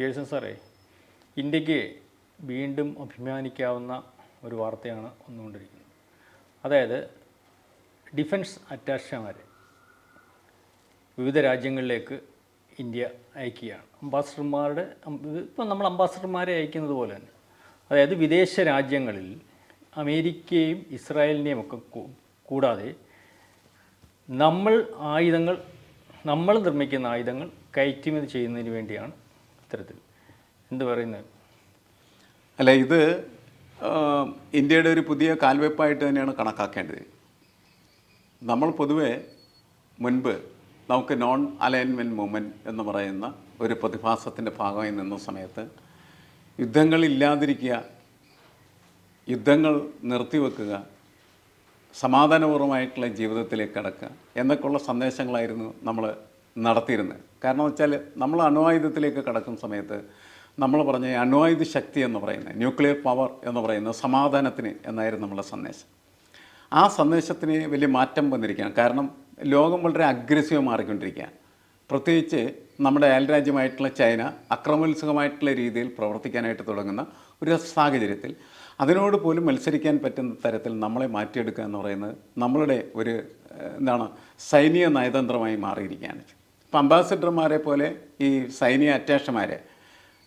Pearson സാറേ, ഇന്ത്യക്ക് വീണ്ടും അഭിമാനിക്കാവുന്ന ഒരു വാർത്തയാണ് വന്നുകൊണ്ടിരിക്കുന്നത്. അതായത് ഡിഫൻസ് അറ്റാഷമാരെ വിവിധ രാജ്യങ്ങളിലേക്ക് ഇന്ത്യ അയക്കുകയാണ്. അംബാസഡർമാരുടെ ഇപ്പം നമ്മൾ അംബാസഡർമാരെ അയക്കുന്നത് പോലെ തന്നെ. അതായത് വിദേശ രാജ്യങ്ങളിൽ അമേരിക്കയും ഇസ്രായേലിനെയും ഒക്കെ കൂടാതെ നമ്മൾ നിർമ്മിക്കുന്ന ആയുധങ്ങൾ കയറ്റുമതി ചെയ്യുന്നതിന് വേണ്ടിയാണ് ഇത്തരത്തിൽ. എന്ത് പറയുന്നത്? അല്ല, ഇത് ഇന്ത്യയുടെ ഒരു പുതിയ കാൽവെപ്പായിട്ട് തന്നെയാണ് കണക്കാക്കേണ്ടത്. നമ്മൾ പൊതുവെ മുൻപ് നമുക്ക് നോൺ അലൈൻമെൻറ്റ് മൂവ്മെൻറ്റ് എന്ന് പറയുന്ന ഒരു പ്രതിഭാസത്തിൻ്റെ ഭാഗമായി നിന്ന സമയത്ത് യുദ്ധങ്ങളില്ലാതിരിക്കുക, യുദ്ധങ്ങൾ നിർത്തിവെക്കുക, സമാധാനപൂർവ്വമായിട്ടുള്ള ജീവിതത്തിലേക്ക് കടക്കുക എന്നൊക്കെയുള്ള സന്ദേശങ്ങളായിരുന്നു നമ്മൾ നടത്തിയിരുന്നത്. കാരണം വെച്ചാൽ നമ്മൾ അണ്വായുധത്തിലേക്ക് കടക്കുന്ന സമയത്ത് നമ്മൾ പറഞ്ഞ അണ്വായുധ ശക്തി എന്ന് പറയുന്നത്, ന്യൂക്ലിയർ പവർ എന്ന് പറയുന്നത് സമാധാനത്തിന് എന്നായിരുന്നു നമ്മുടെ സന്ദേശം. ആ സന്ദേശത്തിന് വലിയ മാറ്റം വന്നിരിക്കുകയാണ്. കാരണം ലോകം വളരെ അഗ്രസീവ് മാറിക്കൊണ്ടിരിക്കുകയാണ്. പ്രത്യേകിച്ച് നമ്മുടെ അയൽരാജ്യമായിട്ടുള്ള ചൈന അക്രമോത്സുകമായിട്ടുള്ള രീതിയിൽ പ്രവർത്തിക്കാനായിട്ട് തുടങ്ങുന്ന ഒരു സാഹചര്യത്തിൽ അതിനോട് പോലും മത്സരിക്കാൻ പറ്റുന്ന തരത്തിൽ നമ്മളെ മാറ്റിയെടുക്കുക എന്ന് പറയുന്നത് നമ്മളുടെ ഒരു സൈനിക നയതന്ത്രമായി മാറിയിരിക്കുകയാണ്. ഇപ്പം അംബാസിഡർമാരെ പോലെ ഈ സൈനിക അറ്റാഷമാരെ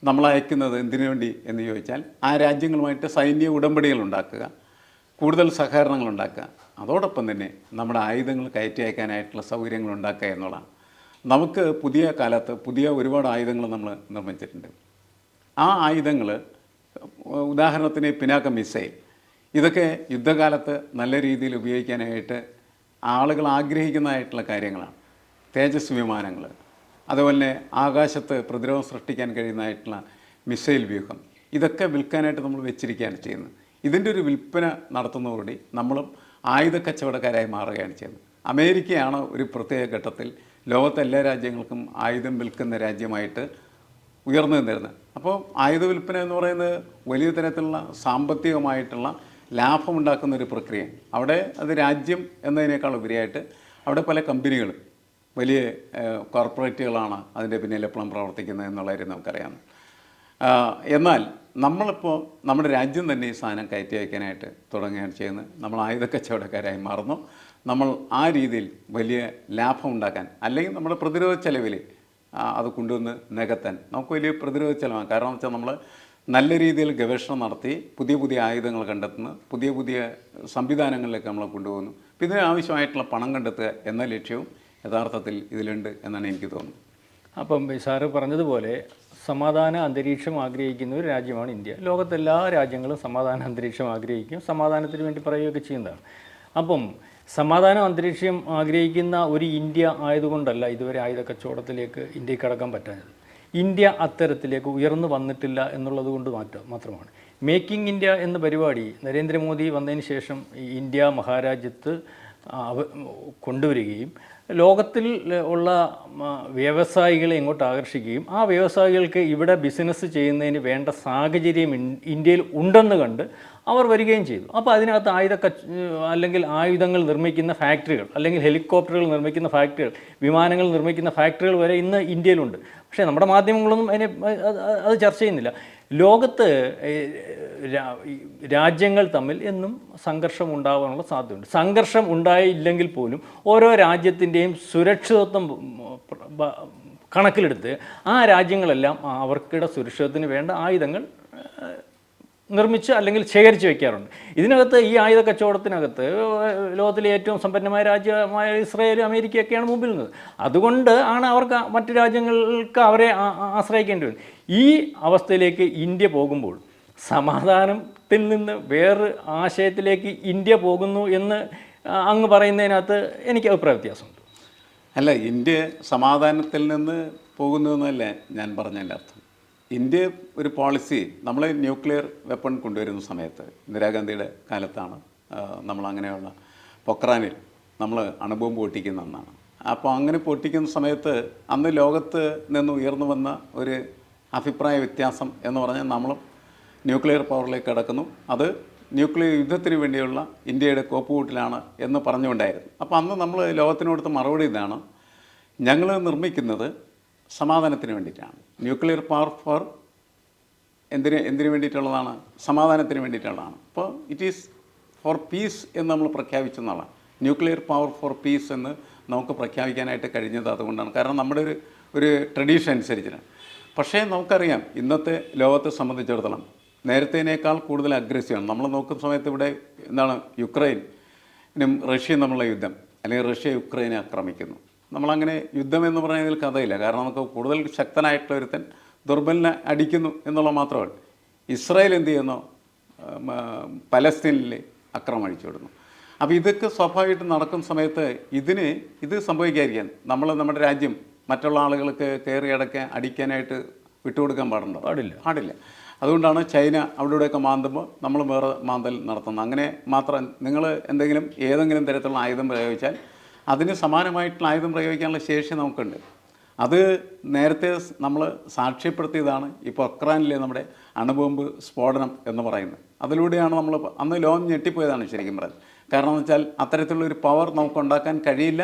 നമ്മൾ അയക്കുന്നത് എന്തിനു വേണ്ടി എന്ന് ചോദിച്ചാൽ ആ രാജ്യങ്ങളുമായിട്ട് സൈനിക ഉടമ്പടികൾ ഉണ്ടാക്കുക, കൂടുതൽ സഹകരണങ്ങൾ ഉണ്ടാക്കുക, അതോടൊപ്പം തന്നെ നമ്മുടെ ആയുധങ്ങൾ കയറ്റി അയക്കാനായിട്ടുള്ള സൗകര്യങ്ങൾ ഉണ്ടാക്കുക എന്നുള്ളതാണ്. നമുക്ക് പുതിയ കാലത്ത് പുതിയ ഒരുപാട് ആയുധങ്ങൾ നമ്മൾ നിർമ്മിച്ചിട്ടുണ്ട്. ആ ആയുധങ്ങൾ, ഉദാഹരണത്തിന് പിനാക്ക മിസൈൽ, ഇതൊക്കെ യുദ്ധകാലത്ത് നല്ല രീതിയിൽ ഉപയോഗിക്കാനായിട്ട് ആളുകൾ ആഗ്രഹിക്കുന്നതായിട്ടുള്ള കാര്യങ്ങളാണ്. തേജസ് വിമാനങ്ങൾ, അതുപോലെ തന്നെ ആകാശത്ത് പ്രതിരോധം സൃഷ്ടിക്കാൻ കഴിയുന്നതായിട്ടുള്ള മിസൈൽ വ്യൂഹം, ഇതൊക്കെ വിൽക്കാനായിട്ട് നമ്മൾ വെച്ചിരിക്കുകയാണ് ചെയ്യുന്നത്. ഇതിൻ്റെ ഒരു വിൽപ്പന നടത്തുന്നതോടുകൂടി നമ്മളും ആയുധ കച്ചവടക്കാരായി മാറുകയാണ് ചെയ്യുന്നത്. അമേരിക്കയാണ് ഒരു പ്രത്യേക ഘട്ടത്തിൽ ലോകത്തെ എല്ലാ രാജ്യങ്ങൾക്കും ആയുധം വിൽക്കുന്ന രാജ്യമായിട്ട് ഉയർന്നു നിന്നിരുന്നത്. അപ്പോൾ ആയുധ വിൽപ്പന എന്ന് പറയുന്നത് വലിയ തരത്തിലുള്ള സാമ്പത്തികമായിട്ടുള്ള ലാഭമുണ്ടാക്കുന്ന ഒരു പ്രക്രിയ. അവിടെ അത് രാജ്യം എന്നതിനേക്കാൾ ഉപരിയായിട്ട് അവിടെ പല കമ്പനികളും വലിയ കോർപ്പറേറ്റുകളാണ് അതിൻ്റെ പിന്നിൽ എപ്പോഴും പ്രവർത്തിക്കുന്നത് എന്നുള്ള കാര്യം നമുക്കറിയാം. എന്നാൽ നമ്മളിപ്പോൾ നമ്മുടെ രാജ്യം തന്നെ ഈ സാധനം കയറ്റി വയ്ക്കാനായിട്ട് തുടങ്ങുകയാണ് ചെയ്യുന്നത്. നമ്മൾ ആയുധ കച്ചവടക്കാരായി മാറുന്നു. നമ്മൾ ആ രീതിയിൽ വലിയ ലാഭം ഉണ്ടാക്കാൻ, അല്ലെങ്കിൽ നമ്മുടെ പ്രതിരോധ ചെലവിൽ അത് കൊണ്ടുവന്ന് നികത്താൻ നമുക്ക് വലിയ പ്രതിരോധ ചെലവാണ്. കാരണം എന്ന് വെച്ചാൽ നമ്മൾ നല്ല രീതിയിൽ ഗവേഷണം നടത്തി പുതിയ പുതിയ ആയുധങ്ങൾ കണ്ടെത്തുന്നു, പുതിയ പുതിയ സംവിധാനങ്ങളിലേക്ക് നമ്മളെ കൊണ്ടുപോകുന്നു. അപ്പോൾ ഇതിന് ആവശ്യമായിട്ടുള്ള പണം കണ്ടെത്തുക എന്ന ലക്ഷ്യവും യഥാർത്ഥത്തിൽ ഇതിലുണ്ട് എന്നാണ് എനിക്ക് തോന്നുന്നത്. അപ്പം സാറ് പറഞ്ഞതുപോലെ സമാധാന അന്തരീക്ഷം ആഗ്രഹിക്കുന്ന ഒരു രാജ്യമാണ് ഇന്ത്യ. ലോകത്തെല്ലാ രാജ്യങ്ങളും സമാധാന അന്തരീക്ഷം ആഗ്രഹിക്കും, സമാധാനത്തിന് വേണ്ടി പറയുകയൊക്കെ ചെയ്യുന്നതാണ്. അപ്പം സമാധാന അന്തരീക്ഷം ആഗ്രഹിക്കുന്ന ഒരു ഇന്ത്യ ആയതുകൊണ്ടല്ല ഇതുവരെ ആയുധ കച്ചവടത്തിലേക്ക് ഇന്ത്യക്ക് കടക്കാൻ പറ്റാഞ്ഞത്. ഇന്ത്യ അത്തരത്തിലേക്ക് ഉയർന്നു വന്നിട്ടില്ല എന്നുള്ളത് കൊണ്ട് മാത്രമാണ്. മേക്കിംഗ് ഇന്ത്യ എന്ന പരിപാടി നരേന്ദ്രമോദി വന്നതിന് ശേഷം ഇന്ത്യ മഹാരാജ്യത്ത് കൊണ്ടുവരികയും ലോകത്തിൽ ഉള്ള വ്യവസായികളെ ഇങ്ങോട്ട് ആകർഷിക്കുകയും ആ വ്യവസായികൾക്ക് ഇവിടെ ബിസിനസ് ചെയ്യുന്നതിന് വേണ്ട സാഹചര്യം ഇന്ത്യയിൽ ഉണ്ടെന്ന് കണ്ട് അവർ വരികയും ചെയ്തു. അപ്പോൾ അതിനകത്ത് അല്ലെങ്കിൽ ആയുധങ്ങൾ നിർമ്മിക്കുന്ന ഫാക്ടറികൾ, അല്ലെങ്കിൽ ഹെലികോപ്റ്ററുകൾ നിർമ്മിക്കുന്ന ഫാക്ടറികൾ, വിമാനങ്ങൾ നിർമ്മിക്കുന്ന ഫാക്ടറികൾ വരെ ഇന്ന് ഇന്ത്യയിലുണ്ട്. പക്ഷേ നമ്മുടെ മാധ്യമങ്ങളൊന്നും അത് ചർച്ച ചെയ്യുന്നില്ല. ലോകത്ത് രാജ്യങ്ങൾ തമ്മിൽ എന്നും സംഘർഷം ഉണ്ടാകാനുള്ള സാധ്യതയുണ്ട്. സംഘർഷം ഉണ്ടായില്ലെങ്കിൽ പോലും ഓരോ രാജ്യത്തിൻ്റെയും സുരക്ഷിതത്വം കണക്കിലെടുത്ത് ആ രാജ്യങ്ങളെല്ലാം അവർക്കിടെ സുരക്ഷിതത്തിന് വേണ്ട ആയുധങ്ങൾ നിർമ്മിച്ച് അല്ലെങ്കിൽ ശേഖരിച്ച് വയ്ക്കാറുണ്ട്. ഇതിനകത്ത് ഈ ആയുധ കച്ചവടത്തിനകത്ത് ലോകത്തിലെ ഏറ്റവും സമ്പന്നമായ രാജ്യമായ ഇസ്രായേലും അമേരിക്കയൊക്കെയാണ് മുമ്പിൽ നിന്നത്. അതുകൊണ്ട് ആണ് അവർക്ക് മറ്റു രാജ്യങ്ങൾക്ക് അവരെ ആശ്രയിക്കേണ്ടി വരും. ഈ അവസ്ഥയിലേക്ക് ഇന്ത്യ പോകുമ്പോൾ സമാധാനത്തിൽ നിന്ന് വേറൊരു ആശയത്തിലേക്ക് ഇന്ത്യ പോകുന്നു എന്ന് അങ്ങ് പറയുന്നതിനകത്ത് എനിക്ക് അഭിപ്രായ വ്യത്യാസമുണ്ട്. അല്ല, ഇന്ത്യ സമാധാനത്തിൽ നിന്ന് പോകുന്നു എന്നല്ലേ ഞാൻ പറഞ്ഞതിൻ്റെ അർത്ഥം. ഇന്ത്യ ഒരു പോളിസി, നമ്മൾ ന്യൂക്ലിയർ വെപ്പൺ കൊണ്ടുവരുന്ന സമയത്ത് ഇന്ദിരാഗാന്ധിയുടെ കാലത്താണ് നമ്മൾ അങ്ങനെയുള്ള പൊക്രാനിൽ നമ്മൾ അണുബോംബ് പൊട്ടിക്കുന്ന ഒന്നാണ്. അപ്പോൾ അങ്ങനെ പൊട്ടിക്കുന്ന സമയത്ത് അന്ന് ലോകത്ത് നിന്ന് ഉയർന്നു വന്ന ഒരു അഭിപ്രായ വ്യത്യാസം എന്ന് പറഞ്ഞാൽ നമ്മളും ന്യൂക്ലിയർ പവറിലേക്ക് കടക്കുന്നു, അത് ന്യൂക്ലിയർ യുദ്ധത്തിന് വേണ്ടിയുള്ള ഇന്ത്യയുടെ കോപ്പുകൂട്ടിലാണ് എന്ന് പറഞ്ഞുകൊണ്ടായിരുന്നു. അപ്പോൾ അന്ന് നമ്മൾ ലോകത്തിന് കൊടുത്ത മറുപടി ഇതാണ്: ഞങ്ങൾ നിർമ്മിക്കുന്നത് സമാധാനത്തിന് വേണ്ടിയിട്ടാണ്. ന്യൂക്ലിയർ പവർ ഫോർ എന്തിനു വേണ്ടിയിട്ടുള്ളതാണ്? സമാധാനത്തിന് വേണ്ടിയിട്ടുള്ളതാണ്. അപ്പോൾ ഇറ്റ് ഈസ് ഫോർ പീസ് എന്ന് നമ്മൾ പ്രഖ്യാപിച്ചെന്നുള്ളതാണ്. ന്യൂക്ലിയർ പവർ ഫോർ പീസ് എന്ന് നമുക്ക് പ്രഖ്യാപിക്കാനായിട്ട് കഴിഞ്ഞത് അതുകൊണ്ടാണ്. കാരണം നമ്മുടെ ഒരു ട്രഡീഷൻ അനുസരിച്ചിട്ടാണ്. പക്ഷേ നമുക്കറിയാം ഇന്നത്തെ ലോകത്തെ സംബന്ധിച്ചിടത്തോളം നേരത്തേനേക്കാൾ കൂടുതൽ അഗ്രസീവാണ്. നമ്മൾ നോക്കുന്ന സമയത്ത് ഇവിടെ എന്താണ് യുക്രൈനും റഷ്യയും തമ്മിലുള്ള യുദ്ധം, അല്ലെങ്കിൽ റഷ്യ യുക്രൈനെ ആക്രമിക്കുന്നു. നമ്മളങ്ങനെ യുദ്ധം എന്ന് പറയുന്നതിൽ കഥയില്ല. കാരണം നമുക്ക് കൂടുതൽ ശക്തനായിട്ടുള്ള ഒരുത്തൻ ദുർബലിനെ അടിക്കുന്നു എന്നുള്ളത് മാത്രമല്ല. ഇസ്രായേൽ എന്ത് ചെയ്യുന്നു? പലസ്തീനിൽ അക്രമം അഴിച്ചു വിടുന്നു. അപ്പോൾ ഇതൊക്കെ സ്വാഭാവികമായിട്ട് നടക്കുന്ന സമയത്ത് ഇത് സംഭവിക്കാതിരിക്കാൻ നമ്മുടെ രാജ്യം മറ്റുള്ള ആളുകൾക്ക് കയറി അടിക്കാനായിട്ട് വിട്ടുകൊടുക്കാൻ പാടില്ല. അതുകൊണ്ടാണ് ചൈന അവിടെയൊക്കെ മാന്തുമ്പോൾ നമ്മൾ വേറെ മാന്തൽ നടത്തുന്നത്. അങ്ങനെ മാത്രം നിങ്ങൾ ഏതെങ്കിലും തരത്തിലുള്ള ആയുധം പ്രയോഗിച്ചാൽ അതിന് സമാനമായിട്ടുള്ള ആയുധം പ്രയോഗിക്കാനുള്ള ശേഷി നമുക്കുണ്ട്. അത് നേരത്തെ നമ്മൾ സാക്ഷ്യപ്പെടുത്തിയതാണ് ഈ പൊക്രാനിലെ നമ്മുടെ അണുബോംബ് സ്ഫോടനം എന്ന് പറയുന്നത്. അതിലൂടെയാണ് നമ്മൾ അന്ന് ലോകം ഞെട്ടിപ്പോയതാണ് ശരിക്കും പറഞ്ഞത്. കാരണം എന്ന് വെച്ചാൽ അത്തരത്തിലുള്ളൊരു പവർ നമുക്കുണ്ടാക്കാൻ കഴിയില്ല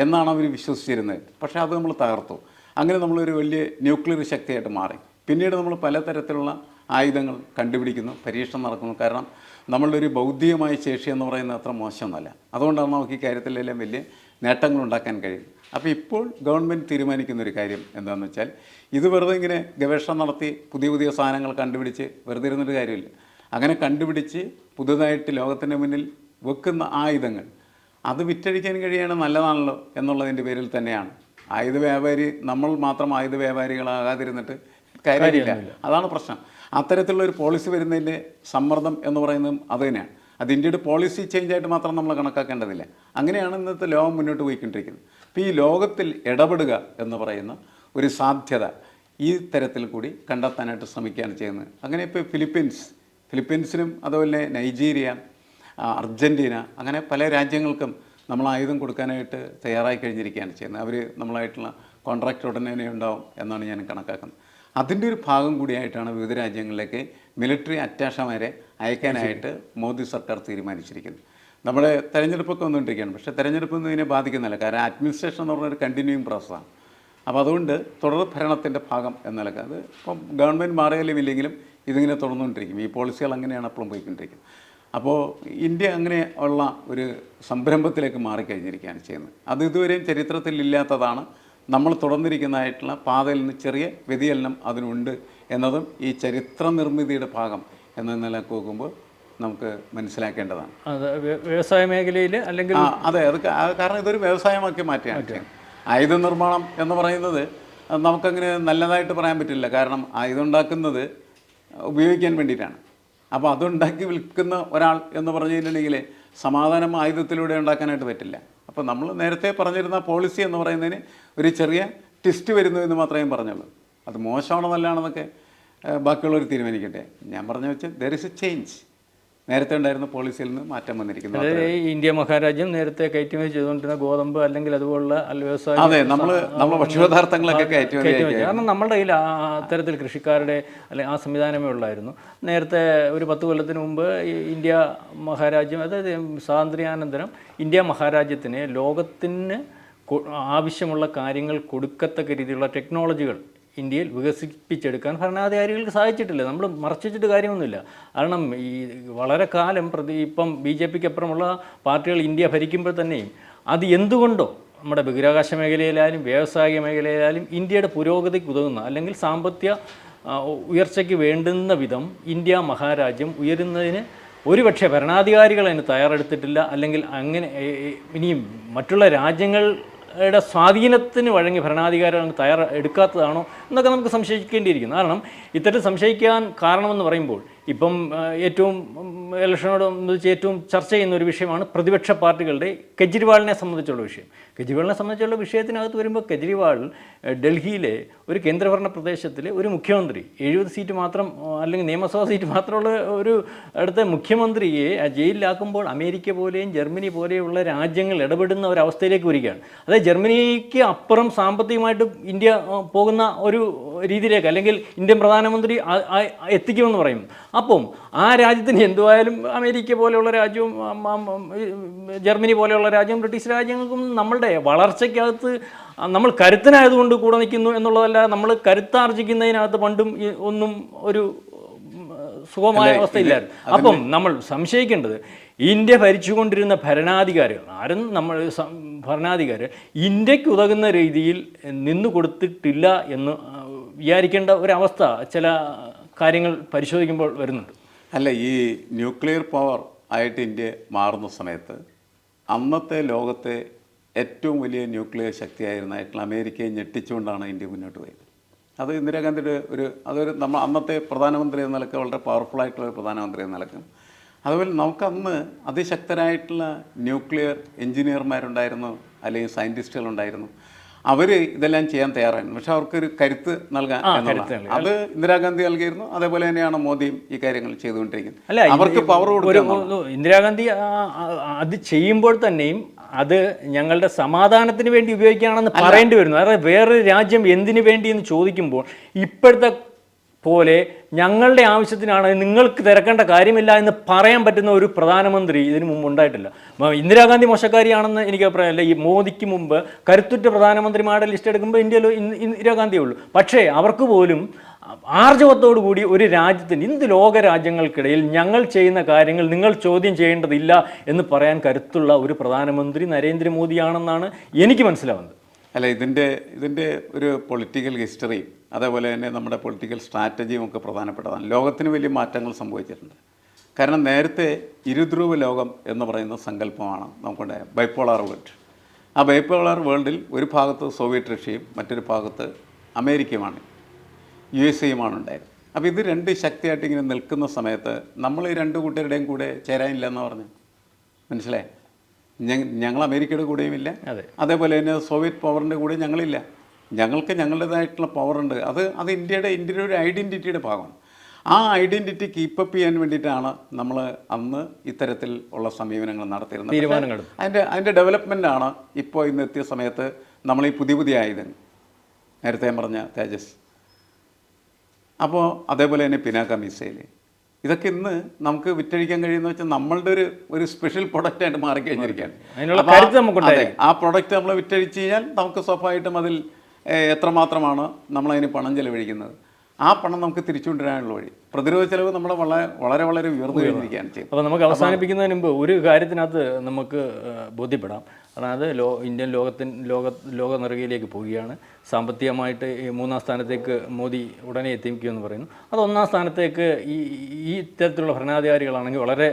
എന്നാണ് അവർ വിശ്വസിച്ചിരുന്നത്. പക്ഷേ അത് നമ്മൾ തകർത്തു. അങ്ങനെ നമ്മളൊരു വലിയ ന്യൂക്ലിയർ ശക്തിയായിട്ട് മാറി. പിന്നീട് നമ്മൾ പലതരത്തിലുള്ള ആയുധങ്ങൾ കണ്ടുപിടിക്കുന്നു, പരീക്ഷണം നടക്കുന്നു. കാരണം നമ്മളുടെ ഒരു ബൗദ്ധികമായ ശേഷി എന്ന് പറയുന്നത് അത്ര മോശമൊന്നുമല്ല. അതുകൊണ്ടാണ് നമുക്ക് ഈ കാര്യത്തിലെല്ലാം വലിയ നേട്ടങ്ങൾ ഉണ്ടാക്കാൻ കഴിയും. അപ്പോൾ ഇപ്പോൾ ഗവൺമെൻറ് തീരുമാനിക്കുന്ന ഒരു കാര്യം എന്താണെന്ന് വെച്ചാൽ ഇത് വെറുതെ ഇങ്ങനെ ഗവേഷണം നടത്തി പുതിയ സാധനങ്ങൾ കണ്ടുപിടിച്ച് വെറുതെ ഇരുന്നൊരു കാര്യമില്ല. അങ്ങനെ കണ്ടുപിടിച്ച് പുതുതായിട്ട് ലോകത്തിൻ്റെ മുന്നിൽ വെക്കുന്ന ആയുധങ്ങൾ അത് വിറ്റഴിക്കാൻ കഴിയാണ് നല്ലതാണല്ലോ എന്നുള്ളതിൻ്റെ പേരിൽ തന്നെയാണ് ആയുധ വ്യാപാരി. നമ്മൾ മാത്രം ആയുധ വ്യാപാരികളാകാതിരുന്നിട്ട് കാര്യമില്ല. അതാണ് പ്രശ്നം. അത്തരത്തിലുള്ള ഒരു പോളിസി വരുന്നതിൻ്റെ സമ്മർദ്ദം എന്ന് പറയുന്നതും അത് തന്നെയാണ്. അത് ഇന്ത്യയുടെ പോളിസി ചേഞ്ചായിട്ട് മാത്രം നമ്മൾ കണക്കാക്കേണ്ടതില്ല. അങ്ങനെയാണ് ഇന്നത്തെ ലോകം മുന്നോട്ട് പോയിക്കൊണ്ടിരിക്കുന്നത്. അപ്പോൾ ഈ ലോകത്തിൽ ഇടപെടുക എന്ന് പറയുന്ന ഒരു സാധ്യത ഈ തരത്തിൽ കൂടി കണ്ടെത്താനായിട്ട് ശ്രമിക്കുകയാണ് ചെയ്യുന്നത്. അങ്ങനെ ഇപ്പോൾ ഫിലിപ്പീൻസിനും അതുപോലെ നൈജീരിയ, അർജൻറ്റീന, അങ്ങനെ പല രാജ്യങ്ങൾക്കും നമ്മൾ ആയുധം കൊടുക്കാനായിട്ട് തയ്യാറായി കഴിഞ്ഞിരിക്കുകയാണ് ചെയ്യുന്നത്. അവർ നമ്മളായിട്ടുള്ള കോൺട്രാക്റ്റ് ഉടനെ ഉണ്ടാവും എന്നാണ് ഞാൻ കണക്കാക്കുന്നത്. അതിൻ്റെ ഒരു ഭാഗം കൂടിയായിട്ടാണ് വിവിധ രാജ്യങ്ങളിലേക്ക് മിലിറ്ററി അറ്റാഷമാരെ അയക്കാനായിട്ട് മോദി സർക്കാർ തീരുമാനിച്ചിരിക്കുന്നത്. നമ്മുടെ തെരഞ്ഞെടുപ്പൊക്കെ വന്നുകൊണ്ടിരിക്കുകയാണ്. പക്ഷേ തെരഞ്ഞെടുപ്പൊന്നും ഇതിനെ ബാധിക്കുന്നില്ല. കാരണം അഡ്മിനിസ്ട്രേഷൻ എന്ന് പറഞ്ഞൊരു കണ്ടിന്യൂയിങ് പ്രോസസ്സാണ്. അപ്പോൾ അതുകൊണ്ട് തുടർ ഭരണത്തിൻ്റെ ഭാഗം എന്നല്ല, അത് ഇപ്പം ഗവൺമെൻറ് മാറിയാലും ഇല്ലെങ്കിലും ഇതിങ്ങനെ തുടർന്നുകൊണ്ടിരിക്കും. ഈ പോളിസികൾ അങ്ങനെയാണ് എപ്പോഴും പോയിക്കൊണ്ടിരിക്കുന്നത്. അപ്പോൾ ഇന്ത്യ അങ്ങനെ ഉള്ള ഒരു സംരംഭത്തിലേക്ക് മാറിക്കഴിഞ്ഞിരിക്കുകയാണ് ചെയ്യുന്നത്. അത് ഇതുവരെയും ചരിത്രത്തിൽ ഇല്ലാത്തതാണ്. നമ്മൾ തുടർന്നിരിക്കുന്നതായിട്ടുള്ള പാതയിൽ നിന്ന് ചെറിയ വ്യതിചലനം അതിനുണ്ട് എന്നതും ഈ ചരിത്ര നിർമ്മിതിയുടെ ഭാഗം എന്ന നിലയ്ക്ക് നോക്കുമ്പോൾ നമുക്ക് മനസ്സിലാക്കേണ്ടതാണ്. അത് വ്യവസായ മേഖലയിൽ അല്ലെങ്കിൽ അതെ, അത് കാരണം ഇതൊരു വ്യവസായമാക്കി മാറ്റുകയാണ്. ആയുധ നിർമ്മാണം എന്ന് പറയുന്നത് നമുക്കങ്ങനെ നല്ലതായിട്ട് പറയാൻ പറ്റില്ല. കാരണം ആയുധം ഉണ്ടാക്കുന്നത് ഉപയോഗിക്കാൻ വേണ്ടിയിട്ടാണ്. അപ്പോൾ അതുണ്ടാക്കി വിൽക്കുന്ന ഒരാൾ എന്ന് പറഞ്ഞു കഴിഞ്ഞിട്ടുണ്ടെങ്കിൽ സമാധാനം ആയുധത്തിലൂടെ ഉണ്ടാക്കാനായിട്ട് പറ്റില്ല. അപ്പോൾ നമ്മൾ നേരത്തെ പറഞ്ഞിരുന്ന പോളിസി എന്ന് പറയുന്നതിന് ഒരു ചെറിയ ട്വിസ്റ്റ് വരുന്നു എന്ന് മാത്രമേ പറഞ്ഞുള്ളൂ. അത് മോശമാണോ നല്ലതാണെന്നൊക്കെ ബാക്കിയുള്ളവർ തീരുമാനിക്കട്ടെ. ഞാൻ പറഞ്ഞു വെച്ചാൽ ദർ ഇസ് എ ചേഞ്ച്. നേരത്തെ ഉണ്ടായിരുന്ന പോളിസിയിൽ നിന്ന് മാറ്റം വന്നിരിക്കുന്നു. അതായത് ഇന്ത്യ മഹാരാജ്യം നേരത്തെ കയറ്റുമതി ചെയ്തുകൊണ്ടിരുന്ന ഗോതമ്പ് അല്ലെങ്കിൽ അതുപോലുള്ള വ്യവസായം, അതെ, നമ്മൾ ഭക്ഷ്യപദാർത്ഥങ്ങളൊക്കെ കയറ്റുമതി. കാരണം നമ്മുടെ കയ്യിൽ അത്തരത്തിൽ കൃഷിക്കാരുടെ അല്ലെങ്കിൽ ആ സംവിധാനമേ ഉള്ളായിരുന്നു. നേരത്തെ ഒരു 10 കൊല്ലത്തിന് മുമ്പ് ഇന്ത്യ മഹാരാജ്യം, അതായത് സ്വാതന്ത്ര്യാനന്തരം ഇന്ത്യ മഹാരാജ്യത്തിന് ലോകത്തിന് ആവശ്യമുള്ള കാര്യങ്ങൾ കൊടുക്കത്തക്ക രീതിയിലുള്ള ടെക്നോളജികൾ ഇന്ത്യയിൽ വികസിപ്പിച്ചെടുക്കാൻ ഭരണാധികാരികൾക്ക് സാധിച്ചിട്ടില്ല. നമ്മൾ മറച്ചിട്ട് കാര്യമൊന്നുമില്ല. കാരണം ഈ വളരെ കാലം ഇപ്പം BJPക്ക് അപ്പുറമുള്ള പാർട്ടികൾ ഇന്ത്യ ഭരിക്കുമ്പോൾ തന്നെയും അത് എന്തുകൊണ്ടോ നമ്മുടെ ബഹിരാകാശ മേഖലയിലായാലും വ്യാവസായിക മേഖലയിലായാലും ഇന്ത്യയുടെ പുരോഗതിക്ക് ഉതകുന്ന അല്ലെങ്കിൽ സാമ്പത്തിക ഉയർച്ചയ്ക്ക് വേണ്ടുന്ന വിധം ഇന്ത്യ മഹാരാജ്യം ഉയരുന്നതിന് ഒരുപക്ഷെ ഭരണാധികാരികൾ അതിന് തയ്യാറെടുത്തിട്ടില്ല. അല്ലെങ്കിൽ അങ്ങനെ ഇനിയും മറ്റുള്ള രാജ്യങ്ങളുടെ സ്വാധീനത്തിന് വഴങ്ങി ഭരണാധികാരികൾ എടുക്കാത്തതാണോ എന്നൊക്കെ നമുക്ക് സംശയിക്കേണ്ടിയിരിക്കുന്നു. കാരണം ഇത്തരത്തിൽ സംശയിക്കാൻ കാരണമെന്ന് പറയുമ്പോൾ ഇപ്പം ഏറ്റവും ഇലക്ഷനോടനുബന്ധിച്ച് ഏറ്റവും ചർച്ച ചെയ്യുന്ന ഒരു വിഷയമാണ് പ്രതിപക്ഷ പാർട്ടികളുടെ കെജ്രിവാളിനെ സംബന്ധിച്ചുള്ള വിഷയം. കെജ്രിവാളിനെ സംബന്ധിച്ചുള്ള വിഷയത്തിനകത്ത് വരുമ്പോൾ കെജ്രിവാൾ ഡൽഹിയിലെ ഒരു കേന്ദ്രഭരണ പ്രദേശത്തിലെ ഒരു മുഖ്യമന്ത്രി, 70 സീറ്റ് മാത്രം അല്ലെങ്കിൽ നിയമസഭാ സീറ്റ് മാത്രമുള്ള ഒരു അടുത്ത മുഖ്യമന്ത്രിയെ ജയിലിലാക്കുമ്പോൾ അമേരിക്ക പോലെയും ജർമ്മനി പോലെയുള്ള രാജ്യങ്ങൾ ഇടപെടുന്ന ഒരവസ്ഥയിലേക്ക് വരികയാണ്. അതായത് ജർമ്മനിക്ക് അപ്പുറം സാമ്പത്തികമായിട്ട് ഇന്ത്യ പോകുന്ന ഒരു ഒരു രീതിയിലേക്ക് അല്ലെങ്കിൽ ഇന്ത്യൻ പ്രധാനമന്ത്രി എത്തിക്കുമെന്ന് പറയും. അപ്പം ആ രാജ്യത്തിന് എന്തുവായാലും അമേരിക്ക പോലെയുള്ള രാജ്യവും ജർമ്മനി പോലെയുള്ള രാജ്യം ബ്രിട്ടീഷ് രാജ്യങ്ങൾക്കും നമ്മളുടെ വളർച്ചയ്ക്കകത്ത് നമ്മൾ കരുത്തനായതുകൊണ്ട് കൂടെ നിൽക്കുന്നു എന്നുള്ളതല്ല, നമ്മൾ കരുത്താർജിക്കുന്നതിനകത്ത് പണ്ടും ഒന്നും ഒരു സുഖമായ അവസ്ഥയില്ലായിരുന്നു. അപ്പം നമ്മൾ സംശയിക്കേണ്ടത് ഇന്ത്യ ഭരിച്ചുകൊണ്ടിരുന്ന ഭരണാധികാരികൾ ഇന്ത്യക്ക് ഉതകുന്ന രീതിയിൽ നിന്നു കൊടുത്തിട്ടില്ല എന്ന് വിചാരിക്കേണ്ട ഒരവസ്ഥ ചില കാര്യങ്ങൾ പരിശോധിക്കുമ്പോൾ വരുന്നുണ്ട്. അല്ല, ഈ ന്യൂക്ലിയർ പവർ ആയിട്ട് ഇന്ത്യ മാറുന്ന സമയത്ത് അന്നത്തെ ലോകത്തെ ഏറ്റവും വലിയ ന്യൂക്ലിയർ ശക്തിയായിരുന്നായിട്ടുള്ള അമേരിക്കയെ ഞെട്ടിച്ചുകൊണ്ടാണ് ഇന്ത്യ മുന്നോട്ട് പോയത്. അത് ഇന്ദിരാഗാന്ധിയുടെ അതൊരു നമ്മൾ അന്നത്തെ പ്രധാനമന്ത്രി എന്ന നിലക്ക് വളരെ പവർഫുള്ളായിട്ടുള്ള ഒരു പ്രധാനമന്ത്രി എന്ന നിലക്കും, അതുപോലെ നമുക്കന്ന് അതിശക്തരായിട്ടുള്ള ന്യൂക്ലിയർ എഞ്ചിനീയർമാരുണ്ടായിരുന്നു, അല്ലെങ്കിൽ സയൻറ്റിസ്റ്റുകളുണ്ടായിരുന്നു. അവർ ഇതെല്ലാം ചെയ്യാൻ തയ്യാറായിരുന്നു. പക്ഷെ അവർക്കൊരു കരുത്ത് നൽകാൻ എന്നുള്ളതാണ്. അത് ഇന്ദിരാഗാന്ധി നൽകിയിരുന്നു. അതേപോലെ തന്നെയാണ് മോദിയും ഈ കാര്യങ്ങൾ ചെയ്തുകൊണ്ടിരിക്കുന്നത്. അവർക്ക് പവർ കൊടുക്കുക. ഇന്ദിരാഗാന്ധി അത് ചെയ്യുമ്പോൾ തന്നെയും അത് ഞങ്ങളുടെ സമാധാനത്തിന് വേണ്ടി ഉപയോഗിക്കുകയാണെന്ന് പറയേണ്ടി വരുന്നു. അതായത് വേറൊരു രാജ്യം എന്തിനു വേണ്ടി എന്ന് ചോദിക്കുമ്പോൾ ഇപ്പോഴത്തെ പോലെ ഞങ്ങളുടെ ആവശ്യത്തിനാണ്, നിങ്ങൾക്ക് തിരക്കേണ്ട കാര്യമില്ല എന്ന് പറയാൻ പറ്റുന്ന ഒരു പ്രധാനമന്ത്രി ഇതിനു മുമ്പ് ഉണ്ടായിട്ടില്ല. ഇന്ദിരാഗാന്ധി മോശക്കാരിയാണെന്ന് എനിക്ക് അഭിപ്രായമല്ല. ഈ മോദിക്ക് മുമ്പ് കരുത്തുറ്റ പ്രധാനമന്ത്രിമാരുടെ ലിസ്റ്റ് എടുക്കുമ്പോൾ ഇന്ത്യയിൽ ഇന്ദിരാഗാന്ധിയേ ഉള്ളൂ. പക്ഷേ അവർക്ക് പോലും ആർജവത്തോടു കൂടി ഒരു രാജ്യത്തിന്, ഇന്ത് ലോക രാജ്യങ്ങൾക്കിടയിൽ ഞങ്ങൾ ചെയ്യുന്ന കാര്യങ്ങൾ നിങ്ങൾ ചോദ്യം ചെയ്യേണ്ടതില്ല എന്ന് പറയാൻ കരുത്തുള്ള ഒരു പ്രധാനമന്ത്രി നരേന്ദ്രമോദിയാണെന്നാണ് എനിക്ക് മനസ്സിലാവുന്നത്. അല്ല, ഇതിൻ്റെ ഒരു പൊളിറ്റിക്കൽ ഹിസ്റ്ററി, അതേപോലെ തന്നെ നമ്മുടെ പൊളിറ്റിക്കൽ സ്ട്രാറ്റജിയും ഒക്കെ പ്രധാനപ്പെട്ടതാണ്. ലോകത്തിന് വലിയ മാറ്റങ്ങൾ സംഭവിച്ചിട്ടുണ്ട്. കാരണം നേരത്തെ ഇരുധ്രുവ ലോകം എന്ന് പറയുന്ന സങ്കല്പമാണ് നമുക്കുണ്ടായത്, ബൈപ്പോളാർ വേൾഡ്. ആ ബൈപ്പോളാർ വേൾഡിൽ ഒരു ഭാഗത്ത് സോവിയറ്റ് റഷ്യയും മറ്റൊരു ഭാഗത്ത് അമേരിക്കയുമാണ്, USA ഉണ്ടായത്. അപ്പോൾ ഇത് രണ്ട് ശക്തിയായിട്ട് ഇങ്ങനെ നിൽക്കുന്ന സമയത്ത് നമ്മൾ ഈ രണ്ട് കൂട്ടരുടെയും കൂടെ ചേരാനില്ല എന്ന് പറഞ്ഞു. മനസ്സിലായി? ഞങ്ങൾ അമേരിക്കയുടെ കൂടെയുമില്ല, അതേപോലെ തന്നെ സോവിയറ്റ് പവറിൻ്റെ കൂടെ ഞങ്ങളില്ല. ഞങ്ങൾക്ക് ഞങ്ങളുടേതായിട്ടുള്ള പവറുണ്ട്. അത് ഇന്ത്യയുടെ ഒരു ഐഡൻറ്റിറ്റിയുടെ ഭാഗമാണ്. ആ ഐഡൻറ്റിറ്റി കീപ്പപ്പ് ചെയ്യാൻ വേണ്ടിയിട്ടാണ് നമ്മൾ അന്ന് ഇത്തരത്തിൽ ഉള്ള സമീപനങ്ങൾ നടത്തിയിരുന്നത്. അതിൻ്റെ ഡെവലപ്മെൻറ്റാണ് ഇപ്പോൾ ഇന്ന് എത്തിയ സമയത്ത് നമ്മൾ ഈ പുതിയ ആയുധങ്ങൾ, നേരത്തെ പറഞ്ഞ തേജസ്, അപ്പോൾ അതേപോലെ തന്നെ പിനാക്ക മിസൈൽ, ഇതൊക്കെ ഇന്ന് നമുക്ക് വിറ്റഴിക്കാൻ കഴിയുന്ന വെച്ചാൽ നമ്മളുടെ ഒരു സ്പെഷ്യൽ പ്രൊഡക്റ്റായിട്ട് മാറിക്കഴിഞ്ഞിരിക്കുകയാണ്. ആ പ്രൊഡക്റ്റ് നമ്മൾ വിറ്റഴിച്ച് കഴിഞ്ഞാൽ നമുക്ക് സ്വാഭാവികമായിട്ടും അതിൽ എത്രമാത്രമാണ് നമ്മളതിന് പണം ചെലവഴിക്കുന്നത്, ആ പണം നമുക്ക് തിരിച്ചുകൊണ്ടുവരാനുള്ള വഴി, പ്രതിരോധ ചെലവ് നമ്മുടെ വളരെ വളരെ ഉയർന്നു കഴിഞ്ഞിരിക്കുകയാണ് ചെയ്യുന്നത്. അപ്പോൾ നമുക്ക് അവസാനിപ്പിക്കുന്നതിന് മുമ്പ് ഒരു കാര്യത്തിനകത്ത് നമുക്ക് ബോധ്യപ്പെടാം. കാരണം അത് ഇന്ത്യൻ ലോക നെറുകയിലേക്ക് പോവുകയാണ്. സാമ്പത്തികമായിട്ട് ഈ 3-ാം സ്ഥാനത്തേക്ക് മോദി ഉടനെ എത്തിക്കുമെന്ന് പറയുന്നു. അത് 1-ാം സ്ഥാനത്തേക്ക് ഈ ഇത്തരത്തിലുള്ള ഭരണാധികാരികളാണെങ്കിൽ വളരെ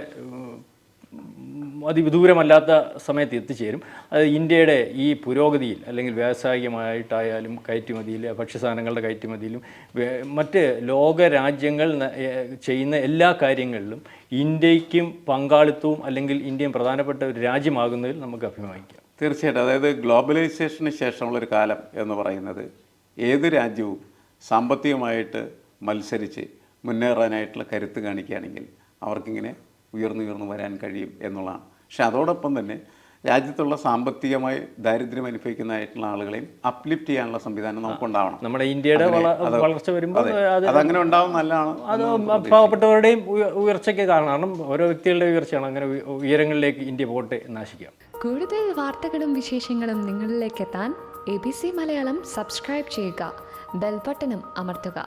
അതിവിദൂരമല്ലാത്ത സമയത്ത് എത്തിച്ചേരും. അത് ഇന്ത്യയുടെ ഈ പുരോഗതിയിൽ, അല്ലെങ്കിൽ വ്യാവസായികമായിട്ടായാലും കയറ്റുമതിയിൽ, ഭക്ഷ്യസാധനങ്ങളുടെ കയറ്റുമതിയിലും മറ്റ് ലോക രാജ്യങ്ങൾ ചെയ്യുന്ന എല്ലാ കാര്യങ്ങളിലും ഇന്ത്യക്കും പങ്കാളിത്തവും, അല്ലെങ്കിൽ ഇന്ത്യയും പ്രധാനപ്പെട്ട ഒരു രാജ്യമാകുന്നതിൽ നമുക്ക് അഭിമാനിക്കാം. തീർച്ചയായിട്ടും. അതായത് ഗ്ലോബലൈസേഷന് ശേഷമുള്ളൊരു കാലം എന്ന് പറയുന്നത് ഏത് രാജ്യവും സാമ്പത്തികമായിട്ട് മത്സരിച്ച് മുന്നേറാനായിട്ടുള്ള കരുത്ത് കാണിക്കുകയാണെങ്കിൽ അവർക്കിങ്ങനെ ഉയർന്നു വരാൻ കഴിയും എന്നുള്ളതാണ്. പക്ഷെ അതോടൊപ്പം തന്നെ രാജ്യത്തുള്ള സാമ്പത്തികമായി ദാരിദ്ര്യം അനുഭവിക്കുന്നതായിട്ടുള്ള ആളുകളെയും അപ്ലിഫ്റ്റ് ചെയ്യാനുള്ള സംവിധാനം നമുക്കുണ്ടാവണം. നമ്മുടെ ഇന്ത്യയുടെ വളർച്ച വരുമ്പോൾ അതങ്ങനെ ഉണ്ടാവും, നല്ലതാണ്. അത് പാവപ്പെട്ടവരുടെയും ഉയർച്ചയ്ക്ക് കാരണം ഓരോ വ്യക്തികളുടെ ഉയർച്ചയാണ്. അങ്ങനെ ഉയരങ്ങളിലേക്ക് ഇന്ത്യ പോട്ടെ നാശിക്കാം. കൂടുതൽ വാർത്തകളും വിശേഷങ്ങളും നിങ്ങളിലേക്ക് എത്താൻ ABC മലയാളം സബ്സ്ക്രൈബ് ചെയ്യുക, ബെൽ ബട്ടണും അമർത്തുക.